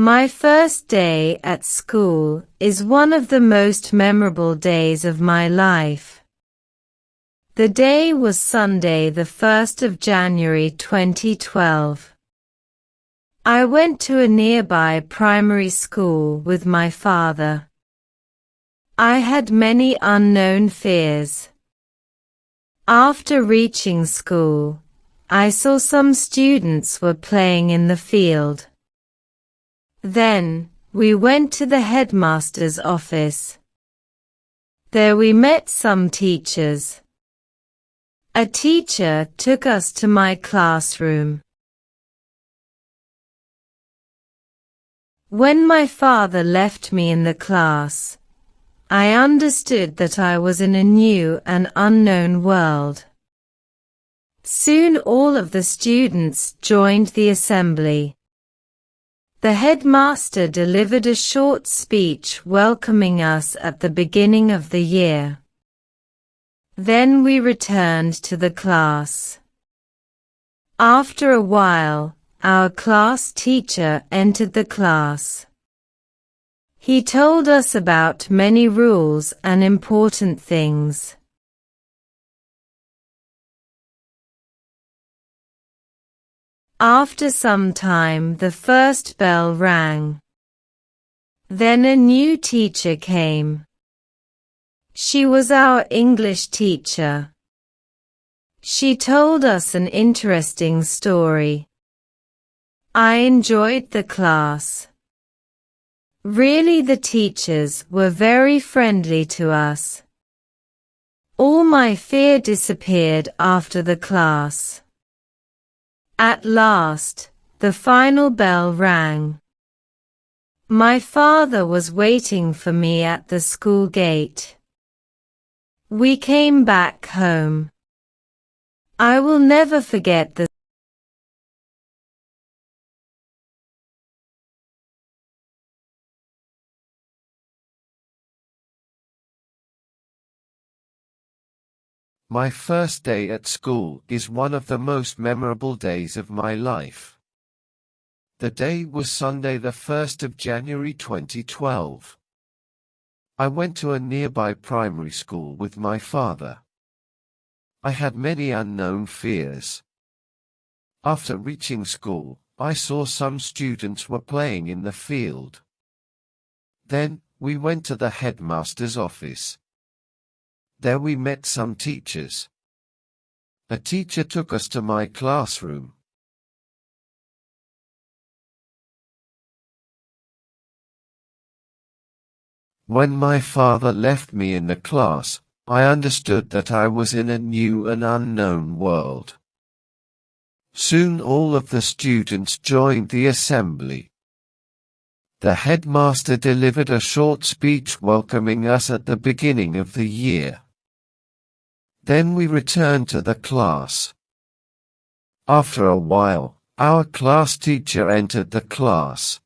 My first day at school is one of the most memorable days of my life. The day was Sunday, the 1st of January 2012. I went to a nearby primary school with my father. I had many unknown fears. After reaching school, I saw some students were playing in the field. Then, we went to the headmaster's office. There we met some teachers. A teacher took us to my classroom. When my father left me in the class, I understood that I was in a new and unknown world. Soon all of the students joined the assembly. The headmaster delivered a short speech welcoming us at the beginning of the year. Then we returned to the class. After a while, our class teacher entered the class. He told us about many rules and important things. After some time, the first bell rang. Then a new teacher came. She was our English teacher. She told us an interesting story. I enjoyed the class. Really, the teachers were very friendly to us. All my fear disappeared after the class. At last, the final bell rang. My father was waiting for me at the school gate. We came back home. I will never forget the My first day at school is one of the most memorable days of my life. The day was Sunday, the 1st of January 2012. I went to a nearby primary school with my father. I had many unknown fears. After reaching school, I saw some students were playing in the field. Then, we went to the headmaster's office. There we met some teachers. A teacher took us to my classroom. When my father left me in the class, I understood that I was in a new and unknown world. Soon all of the students joined the assembly. The headmaster delivered a short speech welcoming us at the beginning of the year. Then we returned to the class. After a while, our class teacher entered the class.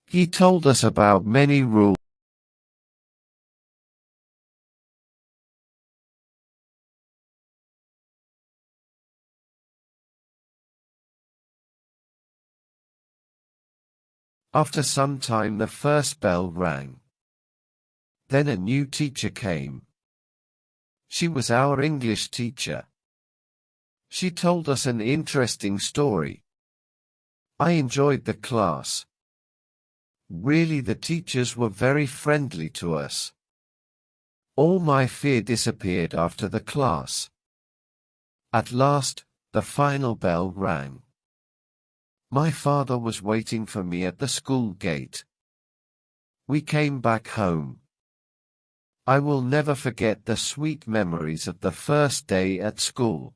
He told us about many rules. After some time, the first bell rang. Then a new teacher came. She was our English teacher. She told us an interesting story. I enjoyed the class. Really, the teachers were very friendly to us. All my fear disappeared after the class. At last, the final bell rang. My father was waiting for me at the school gate. We came back home. I will never forget the sweet memories of the first day at school.